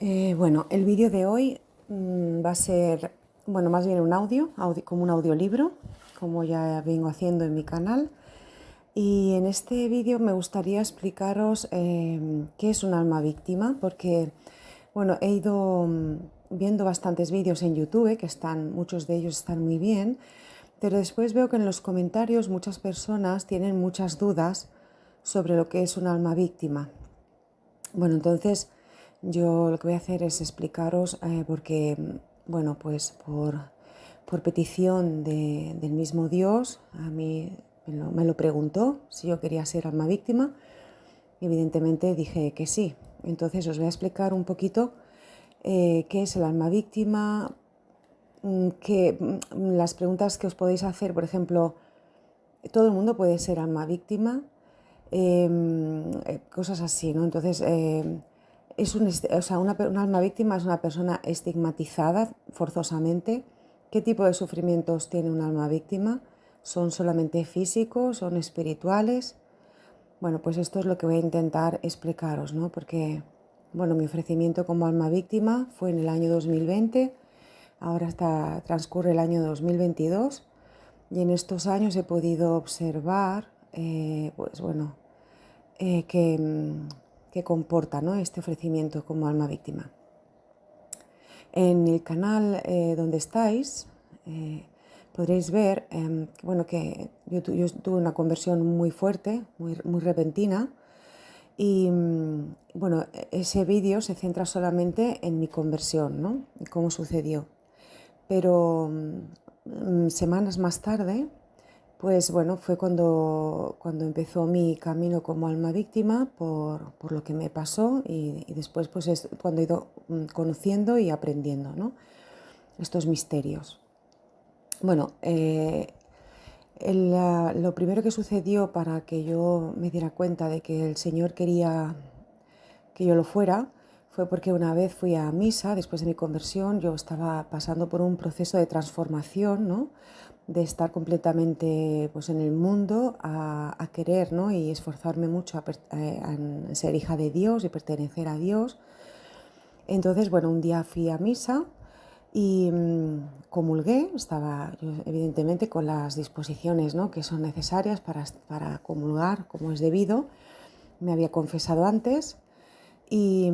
Bueno, el vídeo de hoy va a ser, bueno, más bien un como un audiolibro, como ya vengo haciendo en mi canal. Y en este vídeo me gustaría explicaros qué es un alma víctima, porque, bueno, he ido viendo bastantes vídeos en YouTube, muchos de ellos están muy bien, pero después veo que en los comentarios muchas personas tienen muchas dudas sobre lo que es un alma víctima. Bueno, entonces yo lo que voy a hacer es explicaros porque, bueno, pues por petición del mismo Dios, a mí me lo preguntó si yo quería ser alma víctima y evidentemente dije que sí. Entonces os voy a explicar un poquito qué es el alma víctima, las preguntas que os podéis hacer, por ejemplo, todo el mundo puede ser alma víctima, cosas así, ¿no? Entonces, o sea, un alma víctima es una persona estigmatizada forzosamente. ¿Qué tipo de sufrimientos tiene un alma víctima? ¿Son solamente físicos? ¿Son espirituales? Bueno, pues esto es lo que voy a intentar explicaros, ¿no? Porque, bueno, mi ofrecimiento como alma víctima fue en el año 2020, ahora transcurre el año 2022 y en estos años he podido observar, pues bueno, que comporta, ¿no?, este ofrecimiento como alma víctima. En el canal donde estáis podréis ver bueno, que yo tuve una conversión muy fuerte, muy repentina, y bueno, ese vídeo se centra solamente en mi conversión, ¿no?, y cómo sucedió. Pero semanas más tarde, pues bueno, fue cuando empezó mi camino como alma víctima por lo que me pasó y después pues es cuando he ido conociendo y aprendiendo, ¿no?, estos misterios. Bueno, lo primero que sucedió para que yo me diera cuenta de que el Señor quería que yo lo fuera fue porque una vez fui a misa después de mi conversión. Yo estaba pasando por un proceso de transformación, ¿no?, de estar completamente pues, en el mundo a querer, ¿no?, y esforzarme mucho a ser hija de Dios y pertenecer a Dios. Entonces, bueno, un día fui a misa y comulgué. Estaba yo, evidentemente, con las disposiciones, ¿no?, que son necesarias para comulgar como es debido. Me había confesado antes y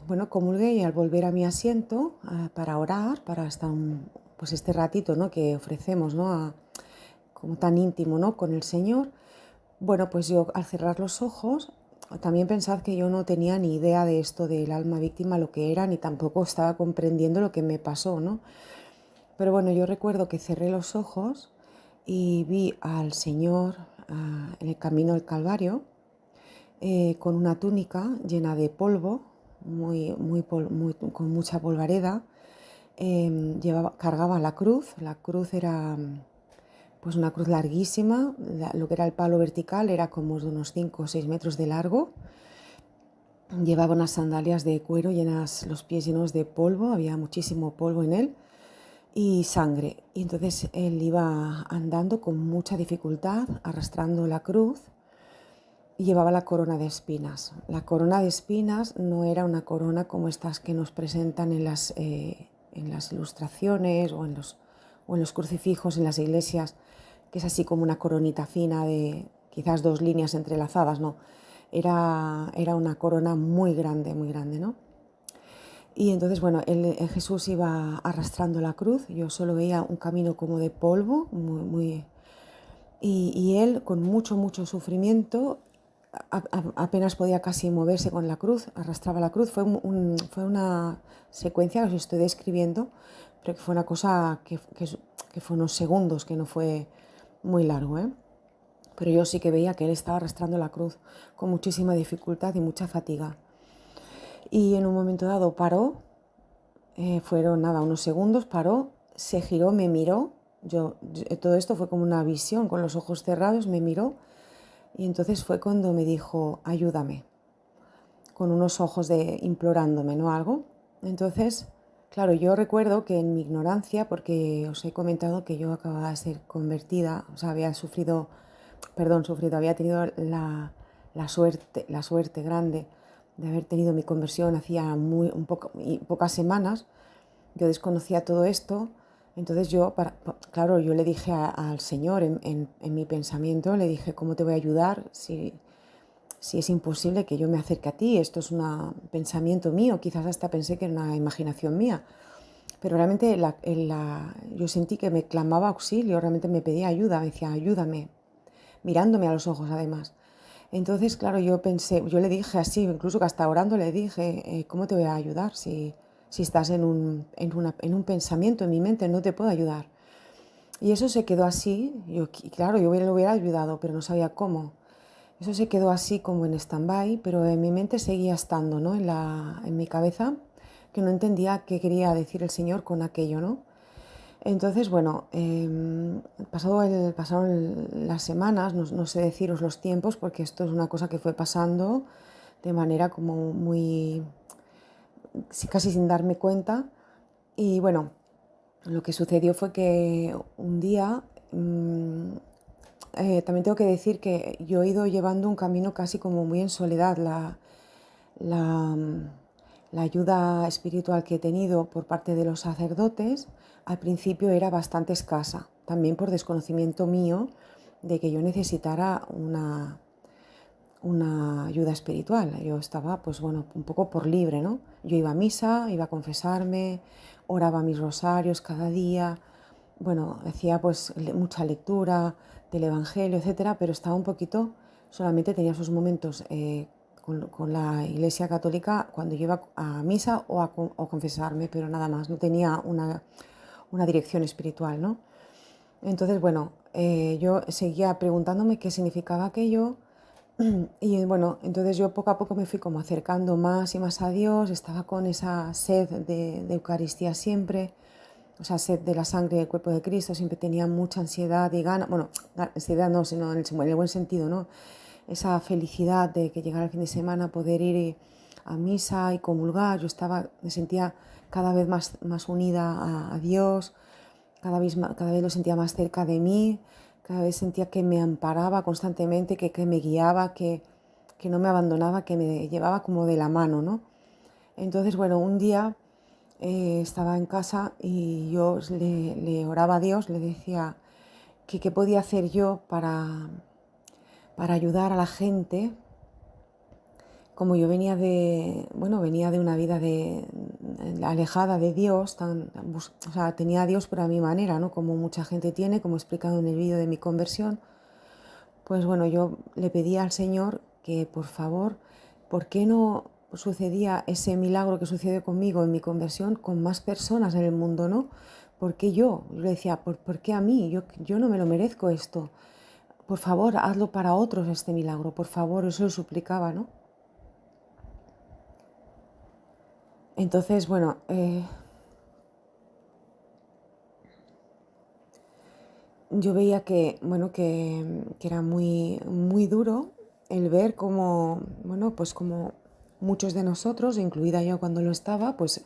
bueno, comulgué, y al volver a mi asiento para orar, para estar pues este ratito, ¿no?, que ofrecemos, ¿no?, como tan íntimo, ¿no?, con el Señor. Bueno, pues yo al cerrar los ojos, también pensad que yo no tenía ni idea de esto del alma víctima, lo que era, ni tampoco estaba comprendiendo lo que me pasó, ¿no? Pero bueno, yo recuerdo que cerré los ojos y vi al Señor en el camino del Calvario, con una túnica llena de polvo, con mucha polvareda. Cargaba la cruz. La cruz era pues una cruz larguísima. Lo que era el palo vertical era como de unos 5 o 6 metros de largo. Llevaba unas sandalias de cuero llenas, los pies llenos de polvo, había muchísimo polvo en él y sangre. Y entonces él iba andando con mucha dificultad, arrastrando la cruz, y llevaba la corona de espinas. La corona de espinas no era una corona como estas que nos presentan en las ilustraciones o en los crucifijos en las iglesias, que es así como una coronita fina de quizás 2 líneas entrelazadas. No, era una corona muy grande, ¿no? Y entonces, bueno, Jesús iba arrastrando la cruz. Yo solo veía un camino como de polvo, y él con mucho sufrimiento, apenas podía casi moverse con la cruz, arrastraba la cruz. Fue una secuencia que os estoy describiendo, pero que fue una cosa que fue unos segundos, que no fue muy largo, ¿eh? Pero yo sí que veía que él estaba arrastrando la cruz con muchísima dificultad y mucha fatiga. Y en un momento dado paró, fueron nada, unos segundos, paró, se giró, me miró. Todo esto fue como una visión, con los ojos cerrados, me miró. Y entonces fue cuando me dijo, ayúdame, con unos ojos implorándome, ¿no?, algo. Entonces, claro, yo recuerdo que en mi ignorancia, porque os he comentado que yo acababa de ser convertida, o sea, había tenido la suerte grande de haber tenido mi conversión hacía pocas semanas. Yo desconocía todo esto, entonces claro, yo le dije al Señor en mi pensamiento, le dije, ¿cómo te voy a ayudar si es imposible que yo me acerque a ti? Esto es un pensamiento mío, quizás hasta pensé que era una imaginación mía, pero realmente yo sentí que me clamaba auxilio, realmente me pedía ayuda, me decía, ayúdame, mirándome a los ojos además. Entonces, claro, yo le dije así, incluso que hasta orando le dije, ¿cómo te voy a ayudar si estás en un pensamiento en mi mente? No te puedo ayudar. Y eso se quedó así, claro, yo lo hubiera ayudado, pero no sabía cómo. Eso se quedó así como en stand-by, pero en mi mente seguía estando, ¿no? En mi cabeza, que no entendía qué quería decir el Señor con aquello, ¿no? Entonces, bueno, pasaron las semanas, no sé deciros los tiempos, porque esto es una cosa que fue pasando de manera como muy, casi sin darme cuenta. Y bueno, lo que sucedió fue que un día, también tengo que decir que yo he ido llevando un camino casi como muy en soledad. La, la ayuda espiritual que he tenido por parte de los sacerdotes al principio era bastante escasa, también por desconocimiento mío de que yo necesitara una ayuda espiritual. Yo estaba, pues bueno, un poco por libre, ¿no? Yo iba a misa, iba a confesarme, oraba mis rosarios cada día, bueno, hacía pues mucha lectura del Evangelio, etcétera, pero estaba un poquito, solamente tenía esos momentos con la Iglesia Católica cuando yo iba a misa o a confesarme, pero nada más, no tenía una dirección espiritual, ¿no? Entonces, bueno, yo seguía preguntándome qué significaba aquello y bueno, entonces yo poco a poco me fui como acercando más y más a Dios, estaba con esa sed de Eucaristía siempre, o sea, sed de la sangre del cuerpo de Cristo, siempre tenía mucha ansiedad y ganas, bueno, ansiedad no, sino en el buen sentido, ¿no? Esa felicidad de que llegara el fin de semana, poder ir a misa y comulgar, me sentía cada vez más unida a Dios, cada vez lo sentía más cerca de mí, cada vez sentía que me amparaba constantemente, que me guiaba, que no me abandonaba, que me llevaba como de la mano, ¿no? Entonces, bueno, un día estaba en casa y yo le oraba a Dios, le decía que qué podía hacer yo para ayudar a la gente. Como yo venía de una vida alejada de Dios, o sea, tenía a Dios pero a mi manera, ¿no? Como mucha gente tiene, como he explicado en el vídeo de mi conversión, pues bueno, yo le pedía al Señor que por favor, ¿por qué no sucedía ese milagro que sucedió conmigo en mi conversión con más personas en el mundo, ¿no? ¿Por qué yo? Yo le decía, ¿por qué a mí? Yo no me lo merezco esto. Por favor, hazlo para otros este milagro, por favor, eso lo suplicaba, ¿no? Entonces, bueno, yo veía que era muy duro el ver cómo, bueno, pues como muchos de nosotros, incluida yo cuando lo estaba, pues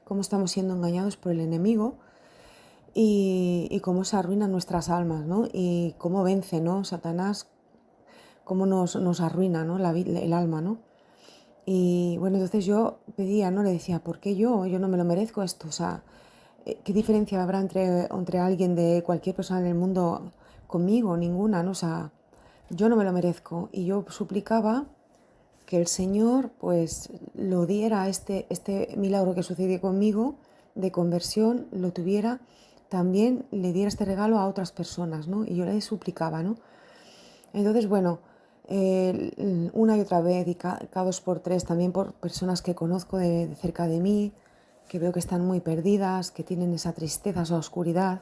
cómo estamos siendo engañados por el enemigo y cómo se arruinan nuestras almas, ¿no? Y cómo vence, ¿no? Satanás, cómo nos arruina, ¿no? El alma, ¿no? Y bueno, entonces yo pedía, ¿no? Le decía, ¿por qué yo? Yo no me lo merezco esto, o sea, ¿qué diferencia habrá entre alguien de cualquier persona en el mundo conmigo? Ninguna, ¿no? O sea, yo no me lo merezco. Y yo suplicaba que el Señor, pues, lo diera, este milagro que sucedió conmigo de conversión, lo tuviera, también le diera este regalo a otras personas, ¿no? Y yo le suplicaba, ¿no? Entonces, bueno, una y otra vez, y cada dos por tres, también por personas que conozco de cerca de mí, que veo que están muy perdidas, que tienen esa tristeza, esa oscuridad,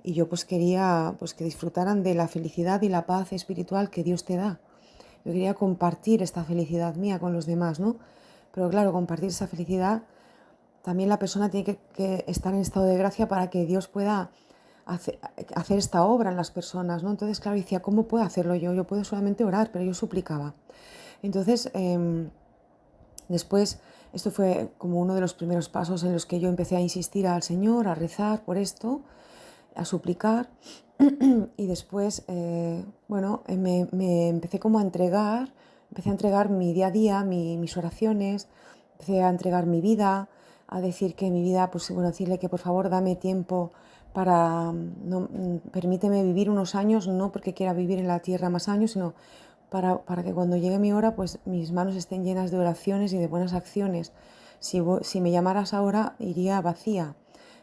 y yo pues quería pues, que disfrutaran de la felicidad y la paz espiritual que Dios te da. Yo quería compartir esta felicidad mía con los demás, ¿no? Pero claro, compartir esa felicidad, también la persona tiene que estar en estado de gracia para que Dios pueda hacer esta obra en las personas, ¿no? Entonces, claro, decía, ¿cómo puedo hacerlo yo? Yo puedo solamente orar, pero yo suplicaba. Entonces, después, esto fue como uno de los primeros pasos en los que yo empecé a insistir al Señor, a rezar por esto, a suplicar. Y después, me empecé como a entregar empecé a entregar mi día a día, mis oraciones, empecé a entregar mi vida, a decir que mi vida, pues bueno, decirle que por favor dame tiempo para, no, permíteme vivir unos años, no porque quiera vivir en la tierra más años, sino para que cuando llegue mi hora, pues mis manos estén llenas de oraciones y de buenas acciones. Si me llamaras ahora, iría vacía.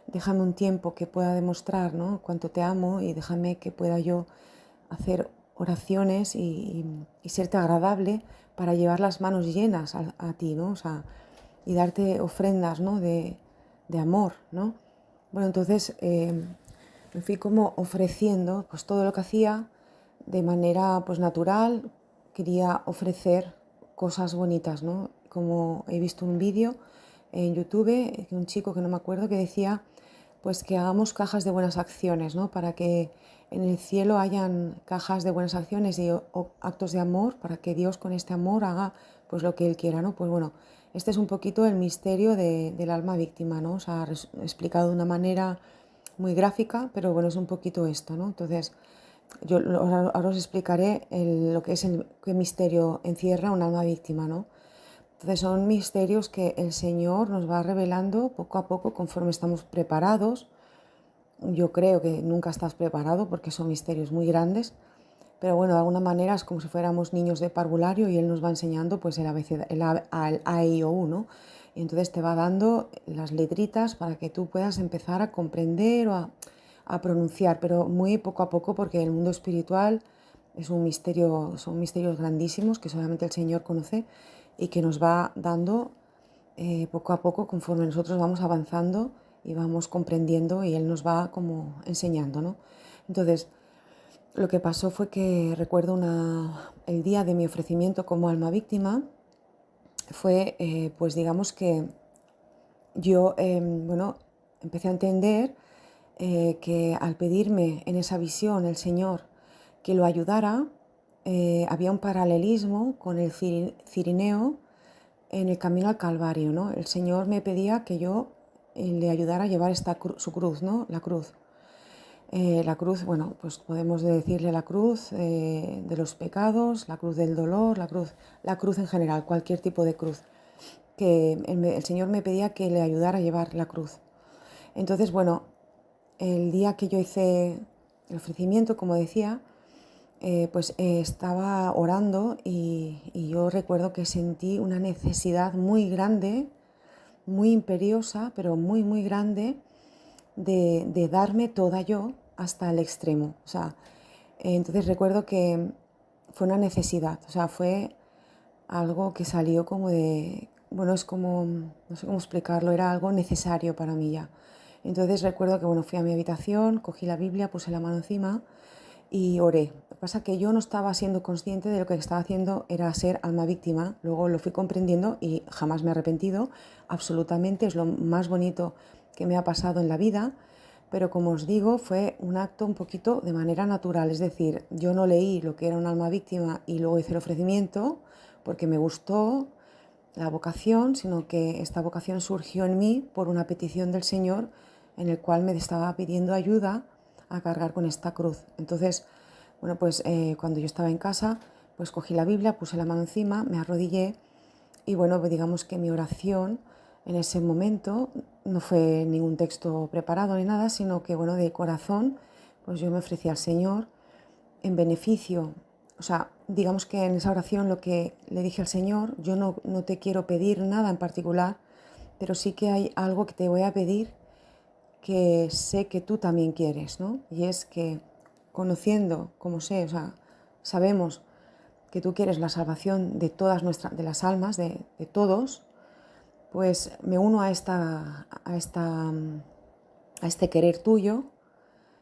Déjame un tiempo que pueda demostrar, ¿no?, cuánto te amo, y déjame que pueda yo hacer oraciones y serte agradable para llevar las manos llenas a ti, ¿no? O sea, y darte ofrendas, ¿no?, de amor, ¿no? Bueno, entonces me fui como ofreciendo pues todo lo que hacía de manera pues natural. Quería ofrecer cosas bonitas, ¿no? Como he visto un vídeo en YouTube de un chico que no me acuerdo, que decía pues que hagamos cajas de buenas acciones, ¿no? Para que en el cielo hayan cajas de buenas acciones y actos de amor, para que Dios con este amor haga pues lo que Él quiera, ¿no? Pues bueno, este es un poquito el misterio del alma víctima, ¿no? O sea, explicado de una manera muy gráfica, pero bueno, es un poquito esto, ¿no? Entonces, yo ahora os explicaré lo que es qué misterio encierra un alma víctima, ¿no? Entonces son misterios que el Señor nos va revelando poco a poco conforme estamos preparados. Yo creo que nunca estás preparado porque son misterios muy grandes, pero bueno, de alguna manera es como si fuéramos niños de parvulario y Él nos va enseñando pues el ABC, el A, I, O, U, ¿no? Y entonces te va dando las letritas para que tú puedas empezar a comprender o a pronunciar, pero muy poco a poco, porque el mundo espiritual es un misterio, son misterios grandísimos que solamente el Señor conoce y que nos va dando poco a poco conforme nosotros vamos avanzando y vamos comprendiendo, y Él nos va como enseñando, ¿no? Entonces, lo que pasó fue que recuerdo el día de mi ofrecimiento como alma víctima. Fue, pues digamos que yo, bueno, empecé a entender que al pedirme en esa visión el Señor que lo ayudara, había un paralelismo con el cirineo en el camino al Calvario, ¿no? El Señor me pedía que yo le ayudara a llevar su cruz, ¿no? La cruz, bueno, pues podemos decirle la cruz de los pecados, la cruz del dolor, la cruz en general, cualquier tipo de cruz, que el Señor me pedía que le ayudara a llevar la cruz. Entonces, bueno, el día que yo hice el ofrecimiento, como decía, pues estaba orando y yo recuerdo que sentí una necesidad muy grande, muy imperiosa, pero muy, muy grande, de darme toda yo hasta el extremo. O sea, entonces recuerdo que fue una necesidad, o sea, fue algo que salió como de, bueno, es como, no sé cómo explicarlo, era algo necesario para mí ya. Entonces recuerdo que, bueno, fui a mi habitación, cogí la Biblia, puse la mano encima y oré. Lo que pasa es que yo no estaba siendo consciente de lo que estaba haciendo era ser alma víctima. Luego lo fui comprendiendo y jamás me he arrepentido. Absolutamente, es lo más bonito que me ha pasado en la vida. Pero como os digo, fue un acto un poquito de manera natural. Es decir, yo no leí lo que era un alma víctima y luego hice el ofrecimiento porque me gustó la vocación, sino que esta vocación surgió en mí por una petición del Señor, en el cual me estaba pidiendo ayuda a cargar con esta cruz. Entonces, bueno, pues cuando yo estaba en casa, pues cogí la Biblia, puse la mano encima, me arrodillé y bueno, pues digamos que mi oración en ese momento no fue ningún texto preparado ni nada, sino que, bueno, de corazón, pues yo me ofrecí al Señor en beneficio. O sea, digamos que en esa oración lo que le dije al Señor: yo no te quiero pedir nada en particular, pero sí que hay algo que te voy a pedir que sé que tú también quieres, ¿no? Y es que, conociendo, como sé, o sea, sabemos que tú quieres la salvación de todas de las almas, de todos, pues me uno a este querer tuyo,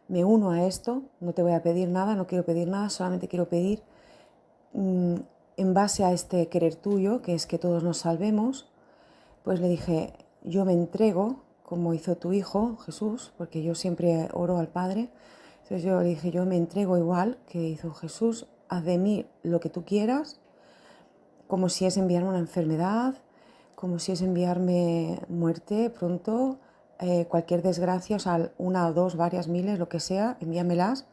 me uno a esto, no te voy a pedir nada, no quiero pedir nada, solamente quiero pedir en base a este querer tuyo, que es que todos nos salvemos. Pues le dije: yo me entrego, como hizo tu Hijo Jesús, porque yo siempre oro al Padre. Entonces yo le dije: yo me entrego igual que hizo Jesús, haz de mí lo que tú quieras, como si es enviarme una enfermedad, como si es enviarme muerte pronto, cualquier desgracia, o sea, una o dos, varias miles, lo que sea, envíamelas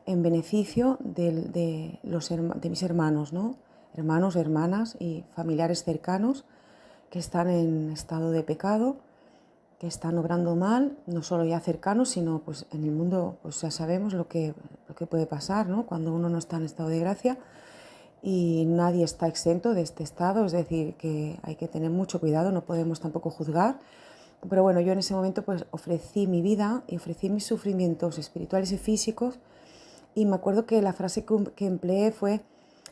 en beneficio de mis hermanos, ¿no? hermanos, hermanas y familiares cercanos que están en estado de pecado, que están obrando mal, no solo ya cercanos, sino pues en el mundo pues ya sabemos lo que puede pasar, ¿no? Cuando uno no está en estado de gracia, y nadie está exento de este estado, es decir, que hay que tener mucho cuidado, no podemos tampoco juzgar. Pero bueno, yo en ese momento pues ofrecí mi vida y ofrecí mis sufrimientos espirituales y físicos, y me acuerdo que la frase que empleé fue: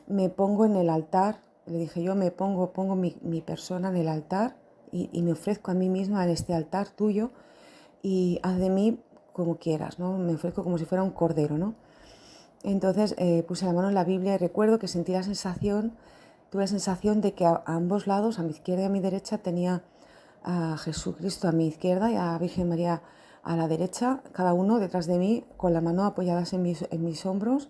me pongo en el altar. Le dije yo: pongo mi persona en el altar y me ofrezco a mí misma en este altar tuyo, y haz de mí como quieras, ¿no? Me ofrezco como si fuera un cordero, ¿no? Entonces puse la mano en la Biblia y recuerdo que tuve la sensación de que a ambos lados, a mi izquierda y a mi derecha, tenía a Jesucristo a mi izquierda y a Virgen María a la derecha, cada uno detrás de mí, con la mano apoyadas en mis hombros,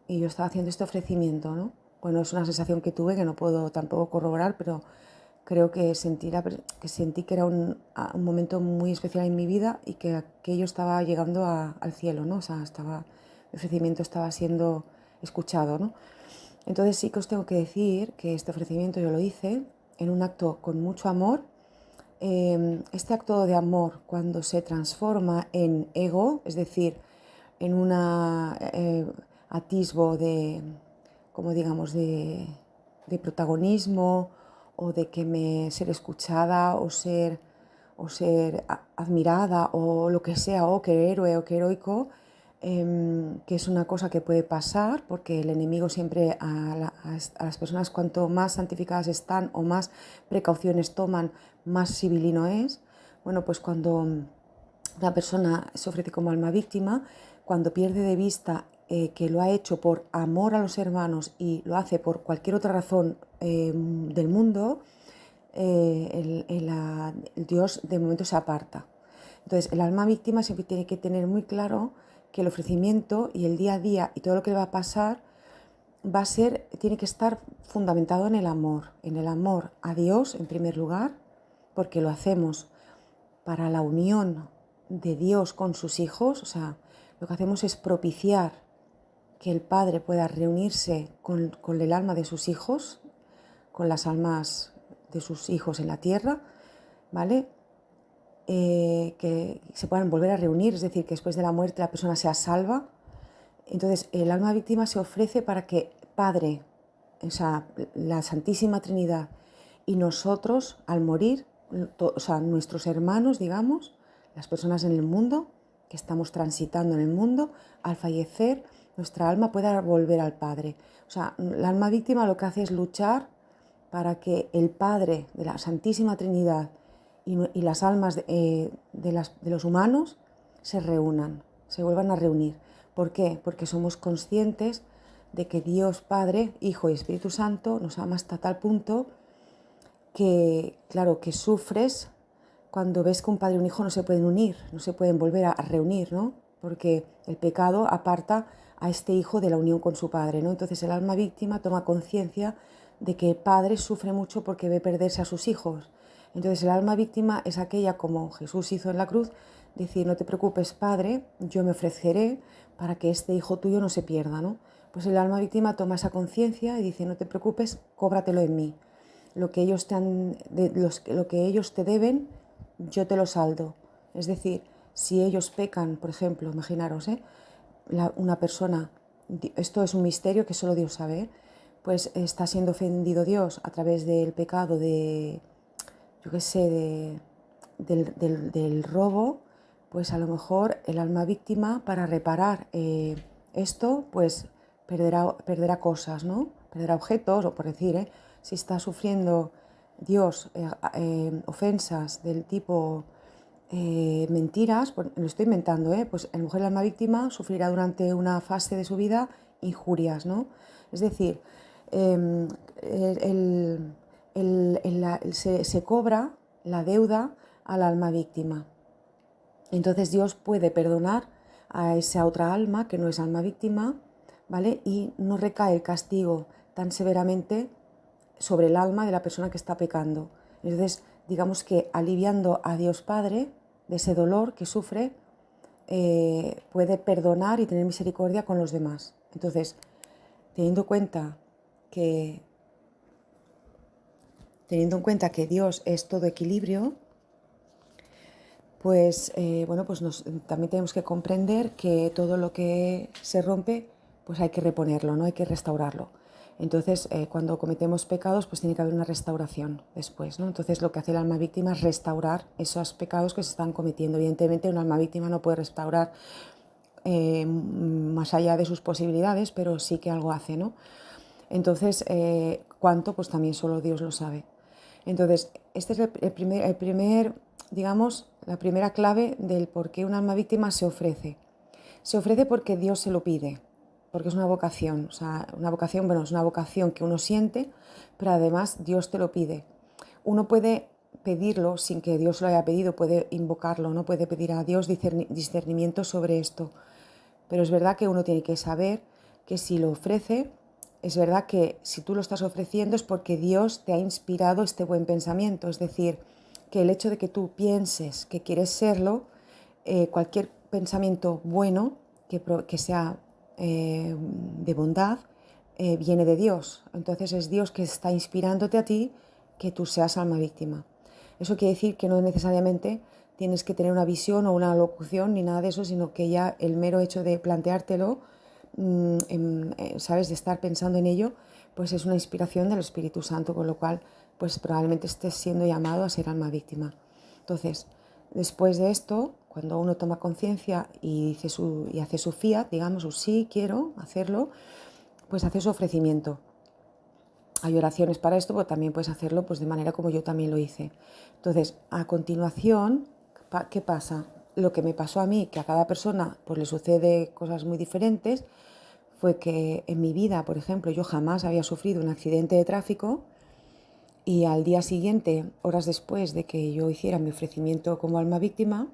y yo estaba haciendo este ofrecimiento, ¿no? Bueno, es una sensación que tuve que no puedo tampoco corroborar, pero creo que sentí que era un momento muy especial en mi vida y que aquello estaba llegando al cielo, ¿no? O sea, el ofrecimiento estaba siendo escuchado, ¿no? Entonces sí que os tengo que decir que este ofrecimiento yo lo hice en un acto con mucho amor. Este acto de amor, cuando se transforma en ego, es decir, en un atisbo de, como digamos, de protagonismo, o de que ser escuchada o ser admirada o lo que sea, o que héroe o que heroico, que es una cosa que puede pasar porque el enemigo siempre a las personas, cuanto más santificadas están o más precauciones toman, más sibilino es. Bueno, pues cuando una persona se ofrece como alma víctima, cuando pierde de vista que lo ha hecho por amor a los hermanos y lo hace por cualquier otra razón del mundo, el Dios de momento se aparta. Entonces, el alma víctima siempre tiene que tener muy claro que el ofrecimiento y el día a día y todo lo que le va a pasar tiene que estar fundamentado en el amor a Dios en primer lugar, porque lo hacemos para la unión de Dios con sus hijos. O sea, lo que hacemos es propiciar que el Padre pueda reunirse con el alma de sus hijos, con las almas de sus hijos en la tierra, ¿vale? Que se puedan volver a reunir, es decir, que después de la muerte la persona sea salva. Entonces, el alma víctima se ofrece para que Padre, o sea, la Santísima Trinidad y nosotros, al morir, o sea, nuestros hermanos, digamos, las personas en el mundo, que estamos transitando en el mundo, al fallecer, nuestra alma pueda volver al Padre. O sea, el alma víctima lo que hace es luchar para que el Padre de la Santísima Trinidad y las almas de los humanos se reúnan, se vuelvan a reunir. ¿Por qué? Porque somos conscientes de que Dios Padre, Hijo y Espíritu Santo nos ama hasta tal punto que, claro, que sufres cuando ves que un padre y un hijo no se pueden unir, no se pueden volver a reunir, ¿no? Porque el pecado aparta a este hijo de la unión con su padre, ¿no? Entonces el alma víctima toma conciencia de que el padre sufre mucho porque ve perderse a sus hijos. Entonces el alma víctima es aquella, como Jesús hizo en la cruz, decir: no te preocupes, Padre, yo me ofreceré para que este hijo tuyo no se pierda, ¿no? Pues el alma víctima toma esa conciencia y dice: no te preocupes, cóbratelo en mí. Lo que ellos te deben, yo te lo saldo. Es decir, si ellos pecan, por ejemplo, imaginaros, una persona, esto es un misterio que solo Dios sabe, pues está siendo ofendido Dios a través del pecado yo qué sé, del robo, pues a lo mejor el alma víctima, para reparar esto, pues perderá cosas, ¿no? Perderá objetos, o por decir, si está sufriendo Dios ofensas del tipo mentiras, pues, lo estoy inventando, pues a lo mejor el alma víctima sufrirá durante una fase de su vida injurias, ¿no? Es decir, se cobra la deuda al alma víctima. Entonces Dios puede perdonar a esa otra alma que no es alma víctima, ¿vale? Y no recae el castigo tan severamente sobre el alma de la persona que está pecando. Entonces, digamos que aliviando a Dios Padre de ese dolor que sufre, puede perdonar y tener misericordia con los demás. Entonces, teniendo en cuenta que teniendo en cuenta que Dios es todo equilibrio, pues bueno, pues también tenemos que comprender que todo lo que se rompe, pues hay que reponerlo, ¿no? Hay que restaurarlo. Entonces, cuando cometemos pecados, pues tiene que haber una restauración después, ¿no? Entonces, lo que hace el alma víctima es restaurar esos pecados que se están cometiendo. Evidentemente, un alma víctima no puede restaurar más allá de sus posibilidades, pero sí que algo hace, ¿no? Entonces, cuánto, pues también solo Dios lo sabe. Entonces, este es el primer, digamos, la primera clave del por qué un alma víctima se ofrece. Se ofrece porque Dios se lo pide, porque es una vocación. O sea, una vocación, bueno, es una vocación que uno siente, pero además Dios te lo pide. Uno puede pedirlo sin que Dios lo haya pedido, puede invocarlo, no puede pedir a Dios discernimiento sobre esto. Pero es verdad que uno tiene que saber que si lo ofrece, es verdad que si tú lo estás ofreciendo es porque Dios te ha inspirado este buen pensamiento. Es decir, que el hecho de que tú pienses que quieres serlo, cualquier pensamiento bueno que sea de bondad, viene de Dios. Entonces es Dios que está inspirándote a ti que tú seas alma víctima. Eso quiere decir que no necesariamente tienes que tener una visión o una locución ni nada de eso, sino que ya el mero hecho de planteártelo, ¿sabes? De estar pensando en ello, pues es una inspiración del Espíritu Santo, con lo cual pues probablemente estés siendo llamado a ser alma víctima. Entonces, después de esto, cuando uno toma conciencia y hace su fiat, digamos, su sí, quiero hacerlo, pues hace su ofrecimiento. Hay oraciones para esto, pero también puedes hacerlo pues, de manera como yo también lo hice. Entonces, a continuación, ¿qué pasa? Lo que me pasó a mí, que a cada persona pues, le sucede cosas muy diferentes, fue que en mi vida, por ejemplo, yo jamás había sufrido un accidente de tráfico y al día siguiente, horas después de que yo hiciera mi ofrecimiento como alma víctima,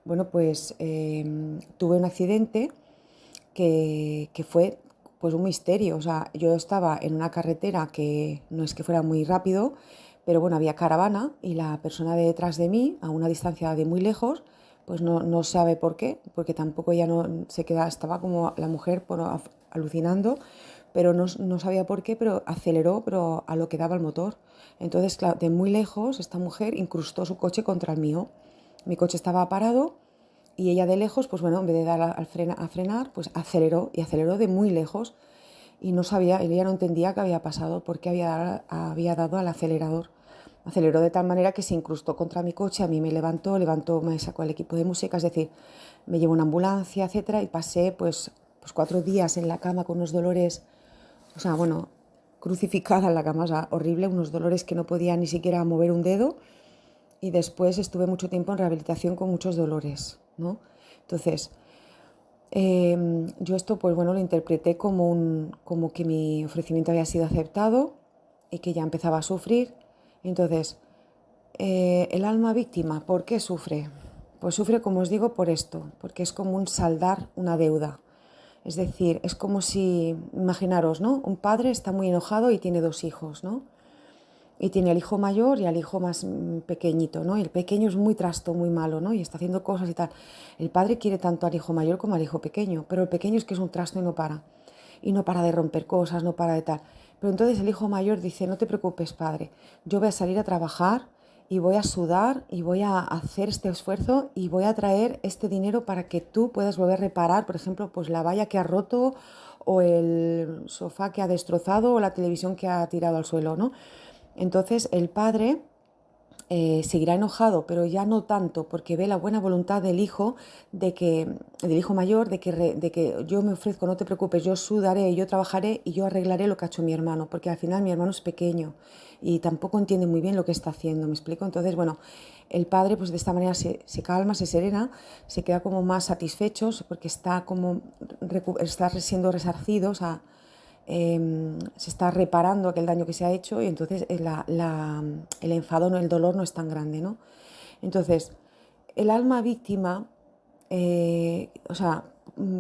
bueno, pues tuve un accidente que fue pues un misterio. O sea, yo estaba en una carretera que no es que fuera muy rápido, pero bueno, había caravana y la persona de detrás de mí, a una distancia de muy lejos, pues no sabe por qué, porque tampoco ella no se queda, estaba como la mujer bueno, alucinando, pero no sabía por qué, pero aceleró, pero a lo que daba el motor. Entonces, claro, de muy lejos, esta mujer incrustó su coche contra el mío. Mi coche estaba parado y ella de lejos, pues bueno, en vez de dar a frenar, pues aceleró y aceleró de muy lejos y no sabía, ella no entendía qué había pasado, porque había dado al acelerador. Aceleró de tal manera que se incrustó contra mi coche, a mí me levantó, me sacó el equipo de música, es decir, me llevó una ambulancia, etcétera, y pasé pues 4 días en la cama con unos dolores, o sea, bueno, crucificada en la cama, o sea, horrible, unos dolores que no podía ni siquiera mover un dedo. Y después estuve mucho tiempo en rehabilitación con muchos dolores, ¿no? Entonces, yo esto, pues bueno, lo interpreté como que mi ofrecimiento había sido aceptado y que ya empezaba a sufrir. Entonces, el alma víctima, ¿por qué sufre? Pues sufre, como os digo, por esto, porque es como un saldar una deuda. Es decir, es como si, imaginaros, ¿no? Un padre está muy enojado y tiene 2 hijos, ¿no? Y tiene al hijo mayor y al hijo más pequeñito, ¿no? Y el pequeño es muy trasto, muy malo, ¿no? Y está haciendo cosas y tal. El padre quiere tanto al hijo mayor como al hijo pequeño, pero el pequeño es que es un trasto y no para. Y no para de romper cosas, no para de tal. Pero entonces el hijo mayor dice, no te preocupes, padre, yo voy a salir a trabajar y voy a sudar y voy a hacer este esfuerzo y voy a traer este dinero para que tú puedas volver a reparar, por ejemplo, pues la valla que ha roto o el sofá que ha destrozado o la televisión que ha tirado al suelo, ¿no? Entonces el padre seguirá enojado, pero ya no tanto, porque ve la buena voluntad del hijo, del hijo mayor, de que yo me ofrezco, no te preocupes, yo sudaré, yo trabajaré y yo arreglaré lo que ha hecho mi hermano, porque al final mi hermano es pequeño y tampoco entiende muy bien lo que está haciendo, ¿me explico? Entonces, bueno, el padre pues de esta manera se calma, se serena, se queda como más satisfecho porque está como está siendo resarcido, o sea, se está reparando aquel daño que se ha hecho y entonces el enfado, el dolor no es tan grande, ¿no? Entonces, el alma víctima, o sea,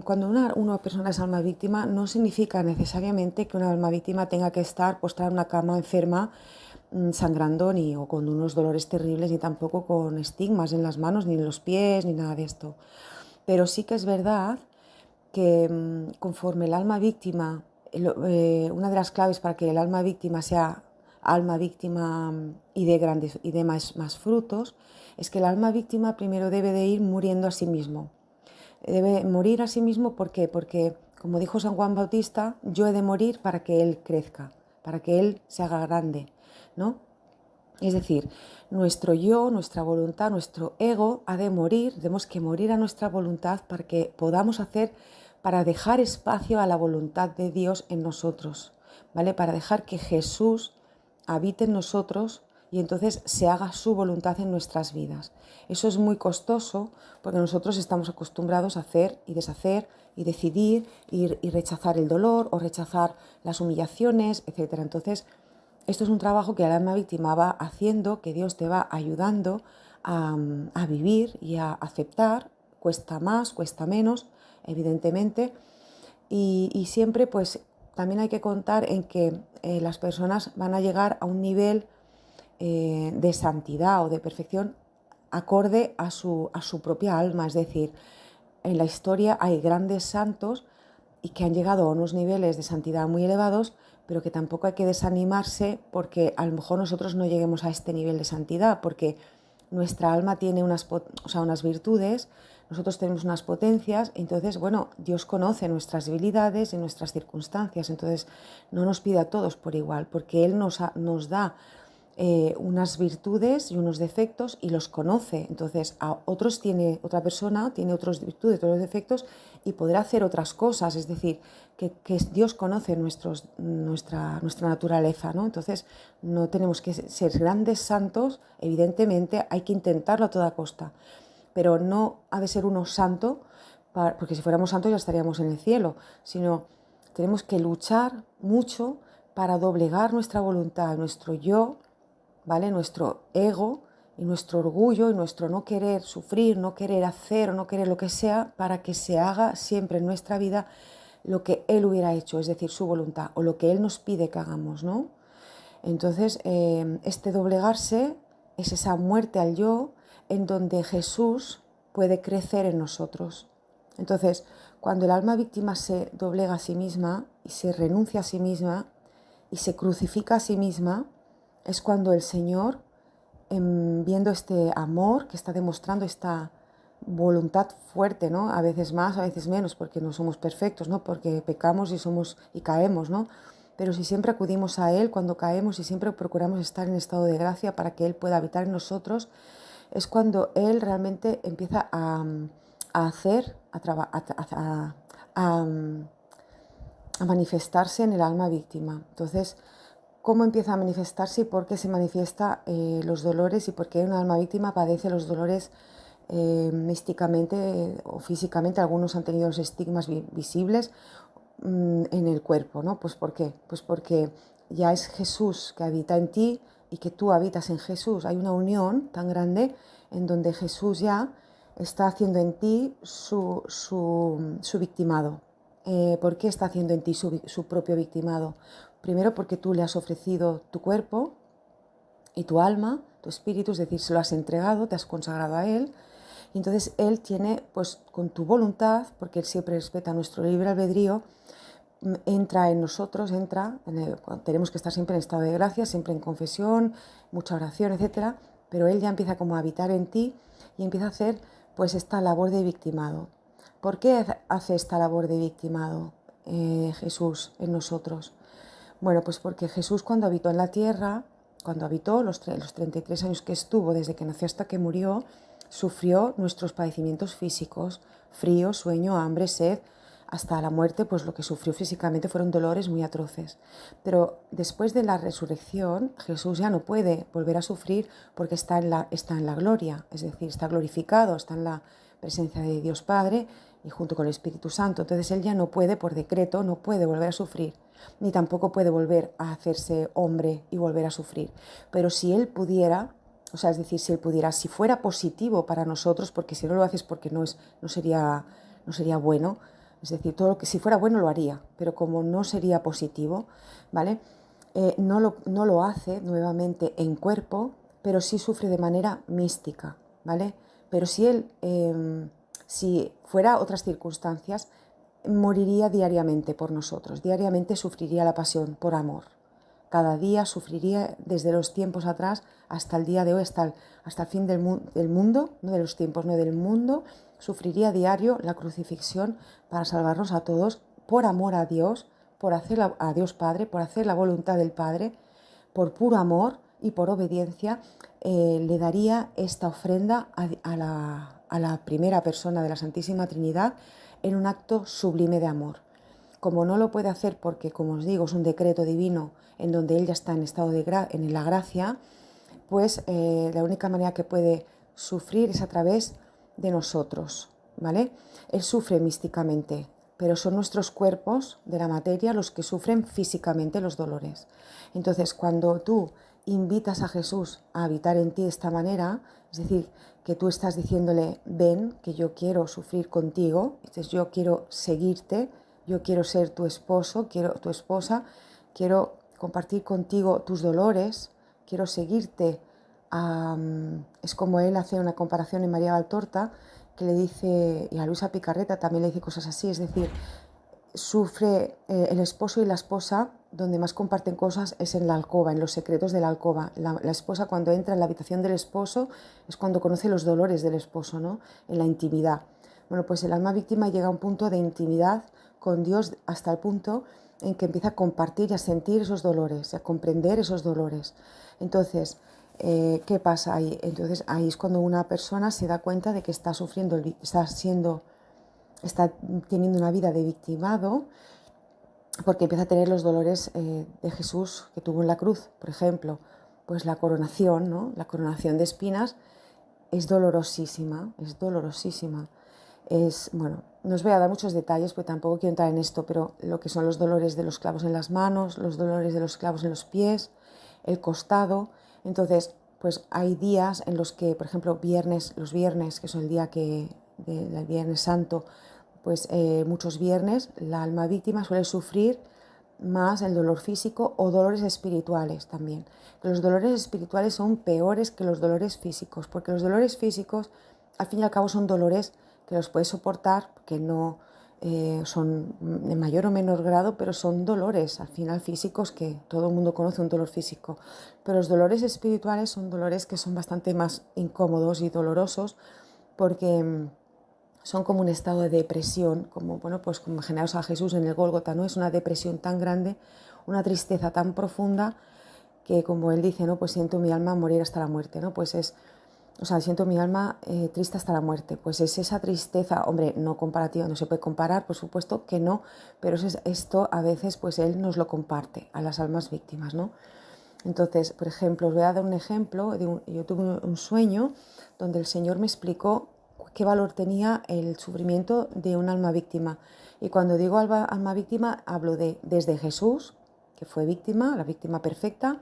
cuando una persona es alma víctima, no significa necesariamente que una alma víctima tenga que estar postrada en una cama enferma, sangrando, ni o con unos dolores terribles, ni tampoco con estigmas en las manos, ni en los pies, ni nada de esto. Pero sí que es verdad que conforme el alma víctima, una de las claves para que el alma víctima sea alma víctima y de grandes y de más frutos, es que el alma víctima primero debe de ir muriendo a sí mismo. Debe morir a sí mismo, ¿por qué? Porque, como dijo San Juan Bautista, yo he de morir para que Él crezca, para que Él se haga grande, ¿no? Es decir, nuestro yo, nuestra voluntad, nuestro ego ha de morir, tenemos que morir a nuestra voluntad para que podamos hacer, para dejar espacio a la voluntad de Dios en nosotros, ¿vale? Para dejar que Jesús habite en nosotros y entonces se haga su voluntad en nuestras vidas. Eso es muy costoso porque nosotros estamos acostumbrados a hacer y deshacer y decidir y rechazar el dolor o rechazar las humillaciones, etc. Entonces, esto es un trabajo que el alma víctima va haciendo, que Dios te va ayudando a vivir y a aceptar. Cuesta más, cuesta menos, evidentemente. Y siempre pues también hay que contar en que las personas van a llegar a un nivel de santidad o de perfección acorde a su propia alma. Es decir, en la historia hay grandes santos y que han llegado a unos niveles de santidad muy elevados, pero que tampoco hay que desanimarse porque a lo mejor nosotros no lleguemos a este nivel de santidad, porque nuestra alma tiene unas virtudes, nosotros tenemos unas potencias, entonces, bueno, Dios conoce nuestras debilidades y nuestras circunstancias, entonces no nos pide a todos por igual, porque Él nos da unas virtudes y unos defectos y los conoce. Entonces, otra persona tiene otras virtudes, otros defectos y podrá hacer otras cosas. Es decir, que Dios conoce nuestra naturaleza, ¿no? Entonces, no tenemos que ser grandes santos, evidentemente hay que intentarlo a toda costa, pero no ha de ser uno santo, porque si fuéramos santos ya estaríamos en el cielo, sino tenemos que luchar mucho para doblegar nuestra voluntad, nuestro yo, ¿vale? Nuestro ego y nuestro orgullo y nuestro no querer sufrir, no querer hacer o no querer lo que sea para que se haga siempre en nuestra vida lo que Él hubiera hecho, es decir, su voluntad o lo que Él nos pide que hagamos, ¿no? Entonces, este doblegarse es esa muerte al yo en donde Jesús puede crecer en nosotros. Entonces, cuando el alma víctima se doblega a sí misma y se renuncia a sí misma y se crucifica a sí misma, es cuando el Señor, viendo este amor que está demostrando, esta voluntad fuerte, ¿no? A veces más, a veces menos, porque no somos perfectos, ¿no? Porque pecamos y caemos, ¿no? Pero si siempre acudimos a Él cuando caemos y siempre procuramos estar en estado de gracia para que Él pueda habitar en nosotros, es cuando Él realmente empieza a hacer, a manifestarse en el alma víctima. Entonces, ¿cómo empieza a manifestarse y por qué se manifiesta los dolores y por qué una alma víctima padece los dolores místicamente o físicamente? Algunos han tenido los estigmas visibles en el cuerpo, ¿no? Pues ¿por qué? Pues porque ya es Jesús que habita en ti y que tú habitas en Jesús. Hay una unión tan grande en donde Jesús ya está haciendo en ti su victimado. ¿Por qué está haciendo en ti su propio victimado? Primero porque tú le has ofrecido tu cuerpo y tu alma, tu espíritu, es decir, se lo has entregado, te has consagrado a Él. Y entonces Él tiene, pues con tu voluntad, porque Él siempre respeta nuestro libre albedrío, entra en nosotros, tenemos que estar siempre en estado de gracia, siempre en confesión, mucha oración, etcétera, pero Él ya empieza como a habitar en ti y empieza a hacer pues esta labor de victimado. ¿Por qué hace esta labor de victimado Jesús en nosotros? Bueno, pues porque Jesús cuando habitó en la tierra, cuando habitó los 33 años que estuvo, desde que nació hasta que murió, sufrió nuestros padecimientos físicos, frío, sueño, hambre, sed, hasta la muerte, pues lo que sufrió físicamente fueron dolores muy atroces. Pero después de la resurrección, Jesús ya no puede volver a sufrir porque está en la gloria, es decir, está glorificado, está en la presencia de Dios Padre y junto con el Espíritu Santo. Entonces Él ya no puede, por decreto, no puede volver a sufrir, ni tampoco puede volver a hacerse hombre y volver a sufrir. Pero si Él pudiera, o sea, es decir, si Él pudiera, si fuera positivo para nosotros, porque si no lo haces porque no sería bueno, es decir, todo lo que si fuera bueno lo haría, pero como no sería positivo, ¿vale? No lo hace nuevamente en cuerpo, pero sí sufre de manera mística, ¿vale? Pero si Él, si fuera otras circunstancias, moriría diariamente por nosotros, diariamente sufriría la pasión por amor, cada día sufriría desde los tiempos atrás hasta el día de hoy, hasta el fin del mundo, no de los tiempos, no del mundo, sufriría a diario la crucifixión para salvarnos a todos, por amor a Dios, por hacer a Dios Padre, por hacer la voluntad del Padre, por puro amor y por obediencia, le daría esta ofrenda a la primera persona de la Santísima Trinidad en un acto sublime de amor. Como no lo puede hacer porque, como os digo, es un decreto divino en donde él ya está en estado en la gracia, pues la única manera que puede sufrir es a través de nosotros, ¿vale? Él sufre místicamente, pero son nuestros cuerpos de la materia los que sufren físicamente los dolores. Entonces, cuando tú invitas a Jesús a habitar en ti de esta manera, es decir, que tú estás diciéndole, ven, que yo quiero sufrir contigo, entonces yo quiero seguirte, yo quiero ser tu esposo, quiero tu esposa, quiero compartir contigo tus dolores, quiero seguirte. Es como él hace una comparación en María Valtorta, que le dice, y a Luisa Picarreta también le dice cosas así, es decir, sufre el esposo y la esposa, donde más comparten cosas es en la alcoba, en los secretos de la alcoba. La esposa, cuando entra en la habitación del esposo, es cuando conoce los dolores del esposo, ¿no? En la intimidad. Bueno, pues el alma víctima llega a un punto de intimidad con Dios hasta el punto en que empieza a compartir y a sentir esos dolores, a comprender esos dolores. Entonces, ¿qué pasa ahí? Entonces ahí es cuando una persona se da cuenta de que está sufriendo, está teniendo una vida de victimado, porque empieza a tener los dolores de Jesús que tuvo en la cruz, por ejemplo. Pues la coronación, ¿no? La coronación de espinas es dolorosísima, es dolorosísima. Bueno, no os voy a dar muchos detalles porque tampoco quiero entrar en esto, pero lo que son los dolores de los clavos en las manos, los dolores de los clavos en los pies, el costado. Entonces, pues hay días en los que, por ejemplo, los viernes, que son el día del Viernes Santo, pues muchos viernes la alma víctima suele sufrir más el dolor físico o dolores espirituales también. Los dolores espirituales son peores que los dolores físicos, porque los dolores físicos, al fin y al cabo, son dolores que los puedes soportar, que no son de mayor o menor grado, pero son dolores al final físicos, que todo el mundo conoce un dolor físico. Pero los dolores espirituales son dolores que son bastante más incómodos y dolorosos, porque son como un estado de depresión, como, bueno, pues como imaginaos a Jesús en el Gólgota, ¿no? Es una depresión tan grande, una tristeza tan profunda, que como él dice, ¿no? Pues siento mi alma morir hasta la muerte, ¿no? Siento mi alma triste hasta la muerte. Pues es esa tristeza, hombre, no comparativa, no se puede comparar, por supuesto que no, pero esto a veces pues él nos lo comparte a las almas víctimas, ¿no? Entonces, por ejemplo, os voy a dar un ejemplo. Yo tuve un sueño donde el Señor me explicó qué valor tenía el sufrimiento de un alma víctima. Y cuando digo alma víctima, hablo desde Jesús, que fue víctima, la víctima perfecta,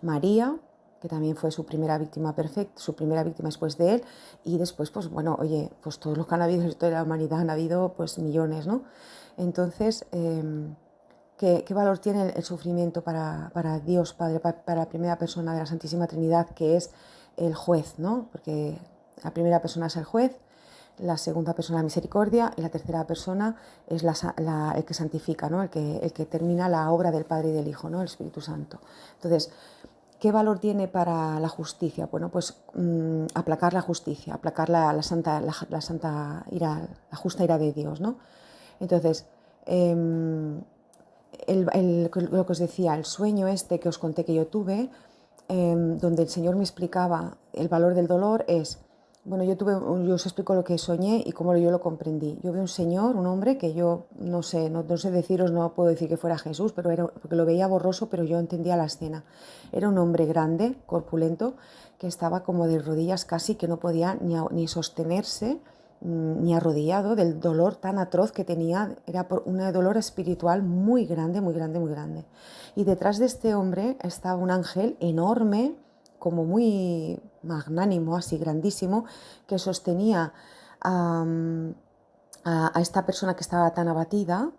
María, que también fue su primera víctima perfecta, su primera víctima después de él, y después, pues bueno, oye, pues todos los que han habido en la historia de la humanidad han habido pues millones, ¿no? Entonces, ¿qué valor tiene el sufrimiento para Dios Padre, para la primera persona de la Santísima Trinidad, que es el juez, ¿no? Porque la primera persona es el juez, la segunda persona la misericordia y la tercera persona es el que santifica, ¿no? El que termina la obra del Padre y del Hijo, ¿no? El Espíritu Santo. Entonces, ¿qué valor tiene para la justicia? Bueno, pues aplacar la justicia, aplacar la santa ira, la justa ira de Dios, ¿no? Entonces, lo que os decía, el sueño este que os conté que yo tuve, donde el Señor me explicaba el valor del dolor, bueno, yo os explico lo que soñé y cómo yo lo comprendí. Yo vi un señor, un hombre, que yo no sé deciros, no puedo decir que fuera Jesús, pero porque lo veía borroso, pero yo entendía la escena. Era un hombre grande, corpulento, que estaba como de rodillas casi, que no podía ni sostenerse, ni arrodillado, del dolor tan atroz que tenía. Era por un dolor espiritual muy grande, muy grande, muy grande. Y detrás de este hombre estaba un ángel enorme, como muy magnánimo, así grandísimo, que sostenía a esta persona que estaba tan abatida,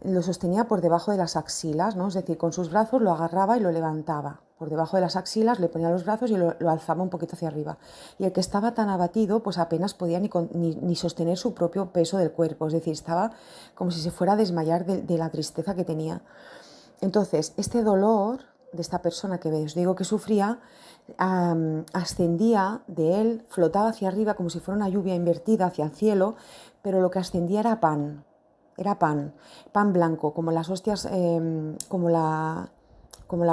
lo sostenía por debajo de las axilas, ¿no? Es decir, con sus brazos lo agarraba y lo levantaba. Por debajo de las axilas le ponía los brazos y lo alzaba un poquito hacia arriba. Y el que estaba tan abatido, pues apenas podía ni sostener su propio peso del cuerpo. Es decir, estaba como si se fuera a desmayar de la tristeza que tenía. Entonces, este dolor de esta persona que os digo que sufría, ascendía de él, flotaba hacia arriba como si fuera una lluvia invertida hacia el cielo, pero lo que ascendía era pan, pan blanco, como las hostias, como la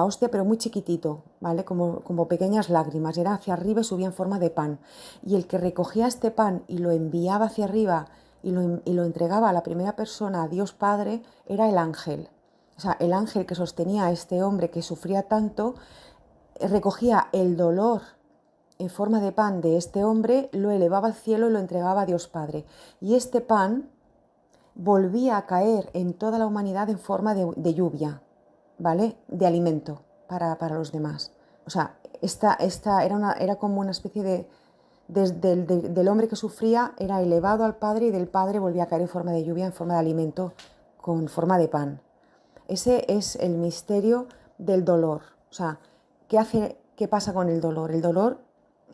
hostia, pero muy chiquitito, ¿vale? Como pequeñas lágrimas, era hacia arriba y subía en forma de pan. Y el que recogía este pan y lo enviaba hacia arriba y lo entregaba a la primera persona, a Dios Padre, era el ángel. O sea, el ángel que sostenía a este hombre que sufría tanto, recogía el dolor en forma de pan de este hombre, lo elevaba al cielo y lo entregaba a Dios Padre. Y este pan volvía a caer en toda la humanidad en forma de lluvia, ¿vale? De alimento para los demás. O sea, esta era como una especie del hombre que sufría, era elevado al Padre y del Padre volvía a caer en forma de lluvia, en forma de alimento, con forma de pan. Ese es el misterio del dolor. O sea, ¿qué pasa con el dolor? El dolor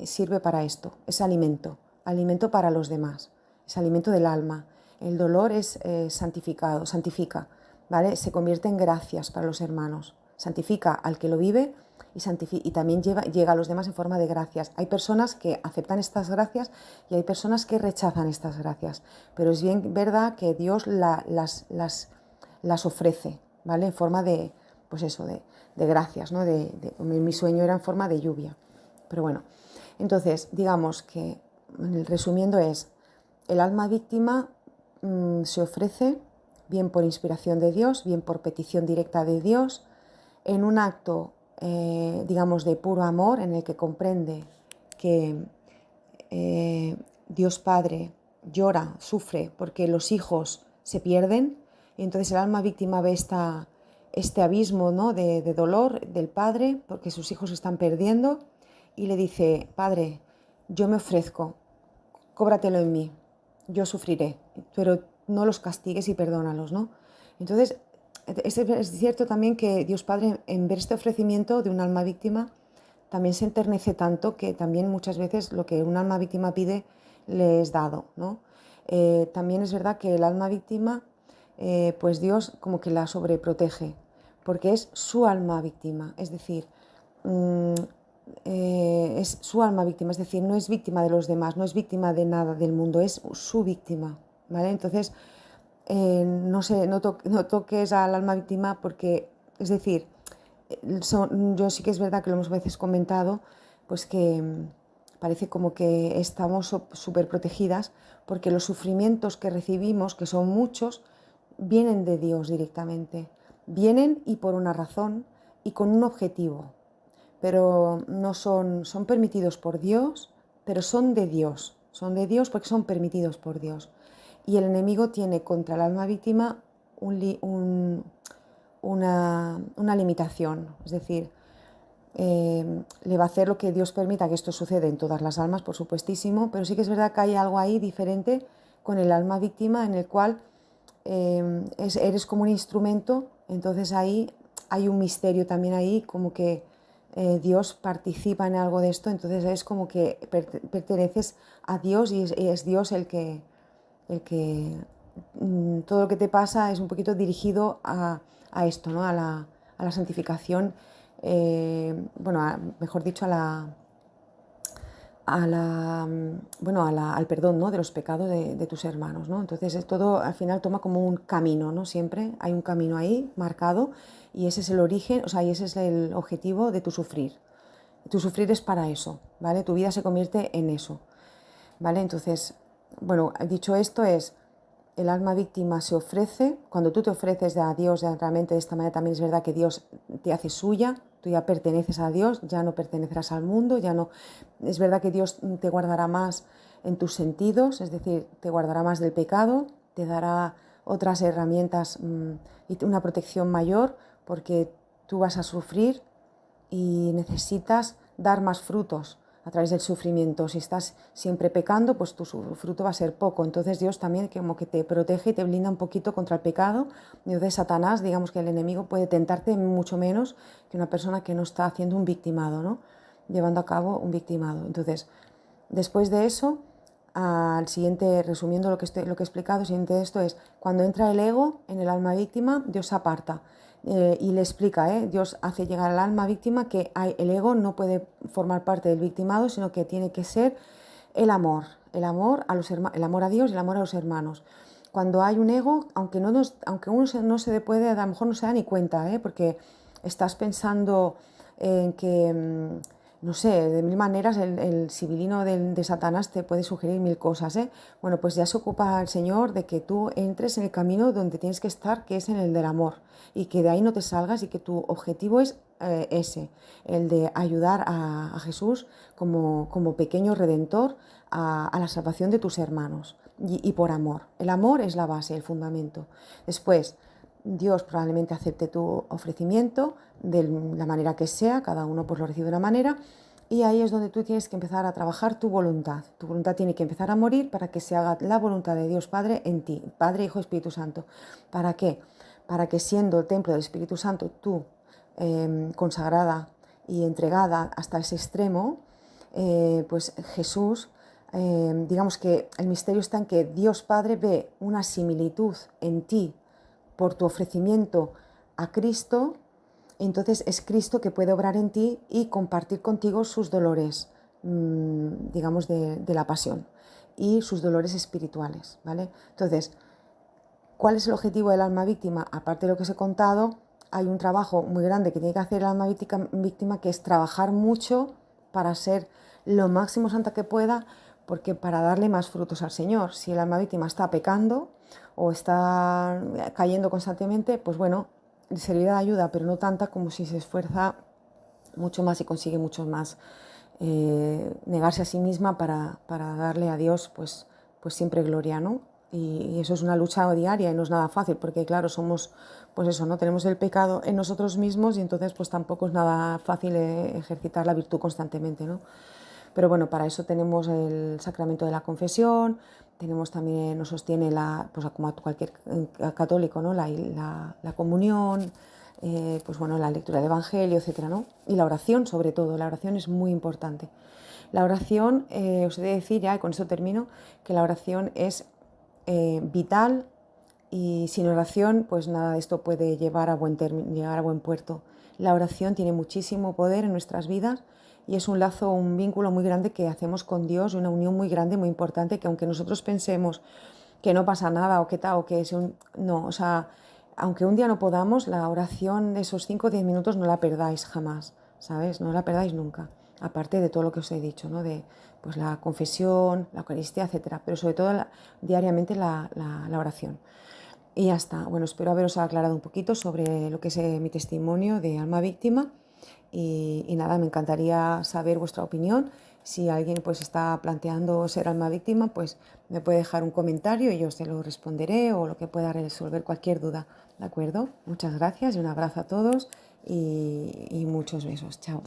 sirve para esto, es alimento, alimento para los demás, es alimento del alma. El dolor es santifica, ¿vale? Se convierte en gracias para los hermanos, santifica al que lo vive y también llega a los demás en forma de gracias. Hay personas que aceptan estas gracias y hay personas que rechazan estas gracias, pero es bien verdad que Dios las ofrece, ¿vale? En forma de, pues eso, de gracias, ¿no? Mi sueño era en forma de lluvia. Pero bueno, entonces, digamos que, resumiendo es, el alma víctima se ofrece bien por inspiración de Dios, bien por petición directa de Dios, en un acto, digamos, de puro amor, en el que comprende que Dios Padre llora, sufre, porque los hijos se pierden, y entonces el alma víctima ve este abismo, ¿no? de dolor del Padre, porque sus hijos se están perdiendo, y le dice: Padre, yo me ofrezco, cóbratelo en mí, yo sufriré, pero no los castigues y perdónalos, ¿no? Entonces, es cierto también que Dios Padre, en ver este ofrecimiento de un alma víctima, también se enternece tanto que también muchas veces lo que un alma víctima pide le es dado, ¿no? También es verdad que el alma víctima, pues Dios como que la sobreprotege, porque es su alma víctima, es decir, es su alma víctima, es decir, no es víctima de los demás, no es víctima de nada del mundo, es su víctima, ¿vale? Entonces, no sé, no toques al alma víctima porque, es decir, yo sí que es verdad que lo hemos a veces comentado, pues que parece como que estamos súper protegidas porque los sufrimientos que recibimos, que son muchos, vienen de Dios directamente. Vienen y por una razón y con un objetivo, pero no son permitidos por Dios, pero son de Dios. Son de Dios porque son permitidos por Dios. Y el enemigo tiene contra el alma víctima una limitación, es decir, le va a hacer lo que Dios permita, que esto sucede en todas las almas, por supuestísimo, pero sí que es verdad que hay algo ahí diferente con el alma víctima en el cual eres como un instrumento, entonces ahí hay un misterio también ahí, como que Dios participa en algo de esto, entonces es como que perteneces a Dios y es Dios el que todo lo que te pasa es un poquito dirigido a esto, ¿no? a la santificación, bueno, mejor dicho, al perdón, ¿no? de los pecados de tus hermanos, ¿no? Entonces todo al final toma como un camino, ¿no? Siempre hay un camino ahí marcado y ese es el origen, o sea, y ese es el objetivo de tu sufrir. Tu sufrir es para eso, ¿vale? Tu vida se convierte en eso, ¿vale? Entonces, bueno, dicho esto es, el alma víctima se ofrece, cuando tú te ofreces a Dios realmente de esta manera, también es verdad que Dios te hace suya, tú ya perteneces a Dios, ya no pertenecerás al mundo, ya no, es verdad que Dios te guardará más en tus sentidos, es decir, te guardará más del pecado, te dará otras herramientas y una protección mayor, porque tú vas a sufrir y necesitas dar más frutos a través del sufrimiento. Si estás siempre pecando, pues tu fruto va a ser poco. Entonces Dios también como que te protege y te blinda un poquito contra el pecado. Entonces Satanás, digamos que el enemigo puede tentarte mucho menos que una persona que no está haciendo un victimado, ¿no? Llevando a cabo un victimado. Entonces, después de eso, al siguiente, resumiendo lo que he explicado, el siguiente de esto es, cuando entra el ego en el alma víctima, Dios aparta. y le explica, Dios hace llegar al alma víctima que el ego no puede formar parte del victimado, sino que tiene que ser el amor el amor a Dios y el amor a los hermanos. Cuando hay un ego, aunque uno no se puede, a lo mejor no se da ni cuenta, porque estás pensando en que, no sé, de mil maneras el sibilino de Satanás te puede sugerir mil cosas, Bueno, pues ya se ocupa el Señor de que tú entres en el camino donde tienes que estar, que es en el del amor, y que de ahí no te salgas y que tu objetivo es ese, el de ayudar a Jesús como pequeño redentor a la salvación de tus hermanos y por amor. El amor es la base, el fundamento. Después, Dios probablemente acepte tu ofrecimiento de la manera que sea, cada uno pues lo recibe de una manera, y ahí es donde tú tienes que empezar a trabajar tu voluntad. Tu voluntad tiene que empezar a morir para que se haga la voluntad de Dios Padre en ti, Padre, Hijo, Espíritu Santo. ¿Para qué? Para que siendo el templo del Espíritu Santo tú consagrada y entregada hasta ese extremo, pues Jesús, digamos que el misterio está en que Dios Padre ve una similitud en ti por tu ofrecimiento a Cristo, entonces es Cristo que puede obrar en ti y compartir contigo sus dolores, digamos, de la pasión y sus dolores espirituales, ¿vale? Entonces, ¿cuál es el objetivo del alma víctima? Aparte de lo que os he contado, hay un trabajo muy grande que tiene que hacer el alma víctima, que es trabajar mucho para ser lo máximo santa que pueda, porque para darle más frutos al Señor. Si el alma víctima está pecando o está cayendo constantemente, pues bueno, le servirá de ayuda, pero no tanta como si se esfuerza mucho más y consigue mucho más negarse a sí misma para darle a Dios pues siempre gloria, ¿no? Y eso es una lucha diaria y no es nada fácil, porque claro, somos, pues eso, ¿no? Tenemos el pecado en nosotros mismos y entonces pues tampoco es nada fácil ejercitar la virtud constantemente, ¿no? Pero bueno, para eso tenemos el sacramento de la confesión, tenemos también, nos sostiene, pues como a cualquier católico, ¿no? La comunión, pues bueno, la lectura del Evangelio, etcétera, ¿no? Y la oración, sobre todo, la oración es muy importante. La oración, os he de decir ya, y con eso termino, que la oración es vital, y sin oración, pues nada de esto puede llegar a buen puerto. La oración tiene muchísimo poder en nuestras vidas y es un lazo, un vínculo muy grande que hacemos con Dios, una unión muy grande, muy importante, que aunque nosotros pensemos que no pasa nada o que tal, o que es no, o sea, aunque un día no podamos, la oración de esos 5 o 10 minutos no la perdáis jamás, ¿sabes? No la perdáis nunca, aparte de todo lo que os he dicho, ¿no? De pues la confesión, la Eucaristía, etcétera, pero sobre todo diariamente la oración. Y ya está. Bueno, espero haberos aclarado un poquito sobre lo que es mi testimonio de alma víctima y nada, me encantaría saber vuestra opinión. Si alguien pues está planteando ser alma víctima, pues me puede dejar un comentario y yo se lo responderé o lo que pueda resolver cualquier duda. ¿De acuerdo? Muchas gracias y un abrazo a todos y muchos besos. Chao.